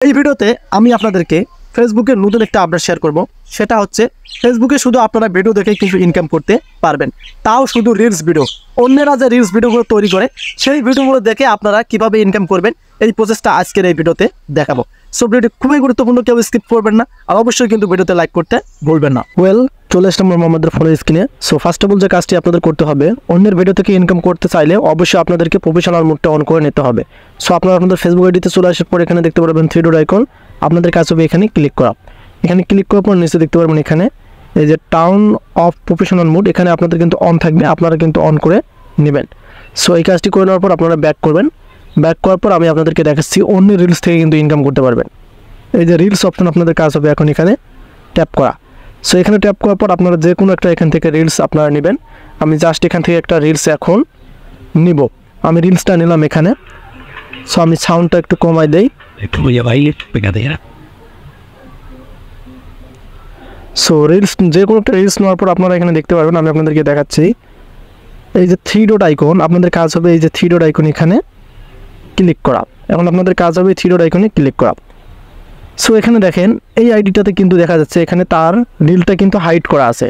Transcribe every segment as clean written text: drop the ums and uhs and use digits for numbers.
এই ভিডিওতে আমি আপনাদেরকে ফেসবুকের নতুন একটা আপডেট শেয়ার করব। সেটা হচ্ছে ফেসবুকে শুধু আপনারা ভিডিও দেখে কিছু ইনকাম করতে পারবেন, তাও শুধু রিলস ভিডিও। অন্যরা যে রিলস ভিডিওগুলো তৈরি করে সেই ভিডিওগুলো দেখে আপনারা কিভাবে ইনকাম করবেন এই প্রসেসটা আজকের এই ভিডিওতে দেখাবো। সো ভিডিওটি খুবই গুরুত্বপূর্ণ, কেউ স্কিপ করবেন না, আর অবশ্যই কিন্তু ভিডিওতে লাইক করতে ভুলবেন না। চলে আসলাম আমাদের ফলো স্ক্রিনে। সো ফার্স্ট অফ অল যে কাজটি আপনাদের করতে হবে, অন্যের ভিডিও থেকে ইনকাম করতে চাইলে অবশ্যই আপনাদেরকে প্রফেশনাল মোডটা অন করে নিতে হবে। সো আপনারা আপনাদের ফেসবুক আইডিতে চলে আসার পর এখানে দেখতে পারবেন থ্রি ডট আইকন, আপনাদের কাজ হবে এখানে ক্লিক করা। এখানে ক্লিক করার পর নিচে দেখতে পারবেন এখানে এই যে টার্ন অফ প্রফেশনাল মোড, এখানে আপনাদের কিন্তু অন থাকবে, আপনারা কিন্তু অন করে নেবেন। সো এই কাজটি করে নেওয়ার পর আপনারা ব্যাক করবেন। ব্যাক করার পর আমি আপনাদেরকে দেখাচ্ছি অন্য রিলস থেকে কিন্তু ইনকাম করতে পারবেন। এই যে রিলস অপশন আপনাদের কাজ হবে এখন এখানে ট্যাপ করা। সো এখানে ট্যাপ করার পর আপনারা যে কোনো একটা এখান থেকে রিলস আপনারা নেবেন। আমি জাস্ট এখান থেকে একটা রিলস এখন নিব। আমি রিলসটা নিলাম এখানে। সো আমি সাউন্ডটা একটু কমাই দেই। সো রিলস যে কোনো একটা রিলস নেওয়ার পর আপনারা এখানে দেখতে পারবেন, আমি আপনাদেরকে দেখাচ্ছি এই যে থ্রি ডট আইকন, আপনাদের কাজ হবে এই যে থ্রি ডট আইকন এখানে ক্লিক করা। এখন আপনাদের কাজ হবে থ্রি ডট আইকনে ক্লিক করা। সো এখানে দেখেন এই আইডিটাতে কিন্তু দেখা যাচ্ছে এখানে তার রিলটা কিন্তু হাইড করা আছে,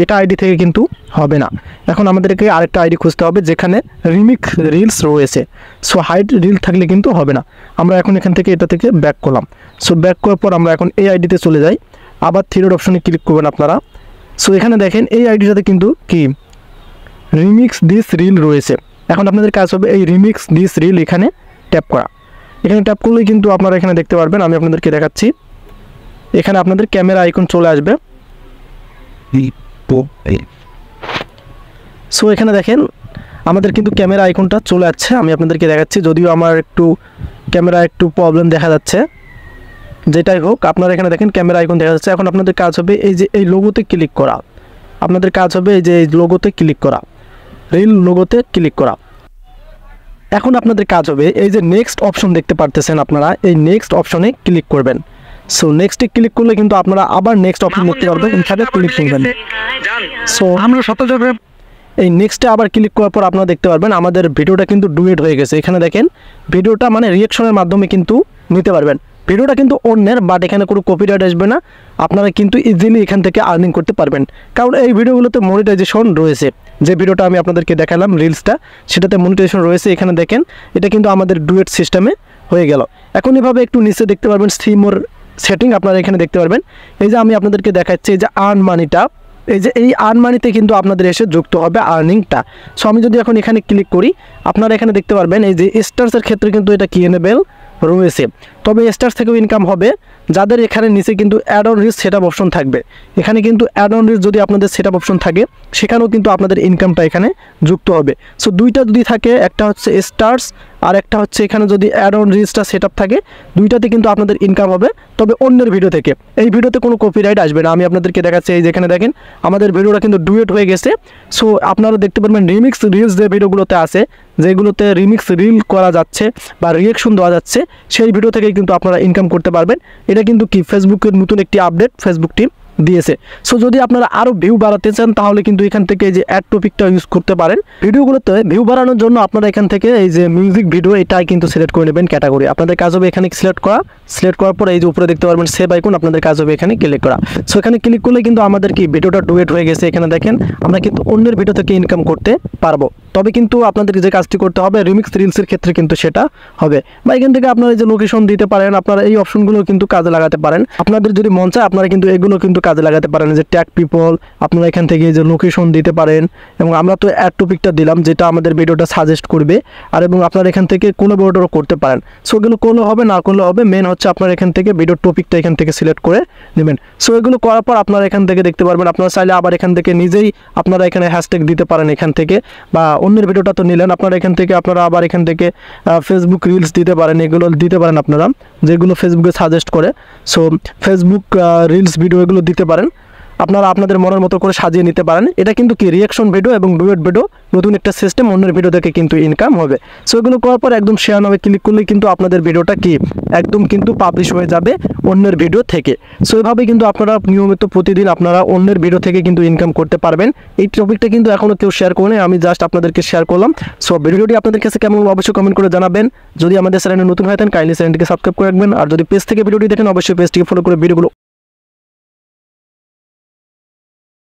এটা আইডি থেকে কিন্তু হবে না। এখন আমাদেরকে আরেকটা আইডি খুঁজতে হবে যেখানে রিমিক্স রিলস রয়েছে। সো হাইড রিল থাকলে কিন্তু হবে না। আমরা এখন এখান থেকে এটা থেকে ব্যাক করলাম। সো ব্যাক করার পর আমরা এখন এই আইডিতে চলে যাই, আবার থ্রি ডট অপশনে ক্লিক করবেন আপনারা। সো এখানে দেখেন এই আইডিটাতে কিন্তু কি রিমিক্স দিস রিল রয়েছে। এখন আপনাদের কাজ হবে এই রিমিক্স দিস রিল এখানে ট্যাপ করা। এখানে ট্যাপ করলেই কিন্তু আপনারা এখানে দেখতে পারবেন, আমি আপনাদেরকে দেখাচ্ছি এখানে আপনাদের ক্যামেরা আইকন চলে আসবে। সো এখানে দেখেন আমাদের কিন্তু ক্যামেরা আইকনটা চলে যাচ্ছে, আমি আপনাদেরকে দেখাচ্ছি। যদিও আমার একটু ক্যামেরা একটু প্রবলেম দেখা যাচ্ছে, যেটাই হোক আপনারা এখানে দেখেন ক্যামেরা আইকন দেখা যাচ্ছে। এখন আপনাদের কাজ হবে এই যে এই লোগোতে ক্লিক করা। আপনাদের কাজ হবে এই যে এই লোগোতে ক্লিক করা, রিল লোগোতে ক্লিক করা। এখন আপনাদের কাজ হবে এই যে নেক্সট অপশন দেখতে পারতেছেন আপনারা, এই নেক্সট অপশনে ক্লিক করবেন। সো নেক্সটে ক্লিক করলে কিন্তু আপনারা আবার নেক্সট অপশন দেখতে পারবেন, এখানে ক্লিক করবেন। সো আমরা এই নেক্সটে আবার ক্লিক করার পর আপনারা দেখতে পারবেন আমাদের ভিডিওটা কিন্তু ডুয়েট হয়ে গেছে। এখানে দেখেন ভিডিওটা মানে রিঅ্যাকশনের মাধ্যমে কিন্তু নিতে পারবেন। ভিডিওটা কিন্তু অন্যের, বাট এখানে কোনো কপিরাইট আসবে না, আপনারা কিন্তু ইজিলি এখান থেকে আর্নিং করতে পারবেন। কারণ এই ভিডিওগুলোতে মনিটাইজেশন রয়েছে। যে ভিডিওটা আমি আপনাদেরকে দেখালাম রিলসটা, সেটাতে মনিটাইজেশন রয়েছে। এখানে দেখেন এটা কিন্তু আমাদের ডুয়েট সিস্টেমে হয়ে গেল। এখন এভাবে একটু নিচে দেখতে পারবেন সিমোর সেটিং, আপনারা এখানে দেখতে পারবেন এই যে আমি আপনাদেরকে দেখাচ্ছি এই যে আর্ন মানিটা, এই যে এই আর্ন মানিতে কিন্তু আপনাদের এসে যুক্ত হবে আর্নিংটা। সো আমি যদি এখন এখানে ক্লিক করি, আপনারা এখানে দেখতে পারবেন এই যে স্টার্সের ক্ষেত্রে কিন্তু এটা কিনেবেল রয়েছে, তবে স্টার্স থেকেও ইনকাম হবে যাদের এখানে নিচে কিন্তু add on reach setup option থাকবে। এখানে কিন্তু অ্যাড অন রিচ যদি আপনাদের সেটআপ অপশন থাকে, সেখানেও কিন্তু আপনাদের ইনকামটা এখানে যুক্ত হবে। সো দুইটা যদি থাকে, একটা হচ্ছে স্টার্স আর একটা হচ্ছে এখানে যদি অ্যাড অন রিচটা সেটআপ থাকে, দুইটাতে কিন্তু আপনাদের ইনকাম হবে, তবে অন্যের ভিডিও থেকে। এই ভিডিওতে কোনো কপিরাইট আসবে না। আমি আপনাদেরকে দেখাচ্ছি এই যেখানে দেখেন আমাদের ভিডিওটা কিন্তু ডুয়েট হয়ে গেছে। সো আপনারা দেখতে পারবেন রিমিক্স রিলস যে ভিডিওগুলোতে আছে, যেগুলোতে রিমিক্স রিল করা যাচ্ছে বা রিঅ্যাকশন দেওয়া যাচ্ছে, সেই ভিডিও থেকে কিন্তু আপনারা ইনকাম করতে পারবেন। এটা কিন্তু কি ফেসবুকের নতুন একটি আপডেট ফেসবুক টিম দিয়েছে। সো যদি আপনারা আরও ভিউ বাড়াতে চান, তাহলে কিন্তু এখান থেকে এই যে অ্যাড টপিকটা ইউজ করতে পারেন। ভিডিওগুলোতে ভিউ বাড়ানোর জন্য আপনারা এখান থেকে এই যে মিউজিক ভিডিও, এটাই কিন্তু সিলেক্ট করে নেবেন ক্যাটাগরি। আপনাদের কাজ হবে এখানে সিলেক্ট করার পর এই যে উপরে দেখতে পারবেন সেভ আইকন, আপনাদের কাজ হবে এখানে ক্লিক করা। সো এখানে ক্লিক করলে কিন্তু আমাদের কি ভিডিওটা ডুয়েট হয়ে গেছে। এখানে দেখেন আমরা কিন্তু অন্যের ভিডিও থেকে ইনকাম করতে পারবো, তবে কিন্তু আপনাদের যে কাজটি করতে হবে রিমিক্স রিলসের ক্ষেত্রে কিন্তু সেটা হবে। বা এখান থেকে আপনারা এই যে লোকেশন দিতে পারেন, আপনারা এই অপশনগুলো কিন্তু কাজে লাগাতে পারেন। আপনাদের যদি মন চায় আপনারা কিন্তু এগুলো কিন্তু কাজে লাগাতে পারেন। যে ট্যাগ পিপল, আপনারা এখান থেকে এই যে লোকেশন দিতে পারেন, এবং আমরা তো অ্যাড টপিকটা দিলাম যেটা আমাদের ভিডিওটা সাজেস্ট করবে, আর এবং আপনারা এখান থেকে কোনো ভিডিওটাও করতে পারেন। সো এগুলো করলে হবে না করলে হবে, মেন হচ্ছে আপনারা এখান থেকে ভিডিওর টপিকটা এখান থেকে সিলেক্ট করে নেবেন। সো এগুলো করার পর আপনারা এখান থেকে দেখতে পারবেন, আপনারা চাইলে আবার এখান থেকে নিজেই আপনারা এখানে হ্যাশট্যাগ দিতে পারেন এখান থেকে, বা অন্যের ভিডিওটা তো নিলেন আপনারা এখান থেকে, আপনারা আবার এখান থেকে ফেসবুক রিলস দিতে পারেন, এগুলো দিতে পারেন আপনারা যেগুলো ফেসবুকে সাজেস্ট করে। সো ফেসবুক রিলস ভিডিও এগুলো দিতে পারেন। আপনারা আপনাদের মনের মতো করে সাজিয়ে নিতে পারেন। এটা কিন্তু কি রিয়াকশন ভিডিও এবং ডুয়েট ভিডিও, নতুন একটা সিস্টেম, অন্যের ভিডিও দেখে কিন্তু ইনকাম হবে। সো এগুলো করার পর একদম শেয়ার নামে ক্লিক করলে কিন্তু আপনাদের ভিডিওটা কি একদম কিন্তু পাবলিশ হয়ে যাবে অন্যের ভিডিও থেকে। সো এভাবে কিন্তু আপনারা নিয়মিত প্রতিদিন আপনারা অন্যের ভিডিও থেকে কিন্তু ইনকাম করতে পারবেন। এই টপিকটা কিন্তু এখনও কেউ শেয়ার করেনি, আমি জাস্ট আপনাদেরকে শেয়ার করলাম। সো ভিডিওটি আপনাদের কাছে কেমন অবশ্যই কমেন্ট করে জানাবেন। যদি আমাদের চ্যানেলে নতুন হয়ে থাকেন কাইন্ডলি চ্যানেলটিকে সাবস্ক্রাইব করে রাখবেন, আর যদি পেজ থেকে ভিডিওটি দেখেন অবশ্যই পেজটিকে ফলো করে ভিডিওগুলো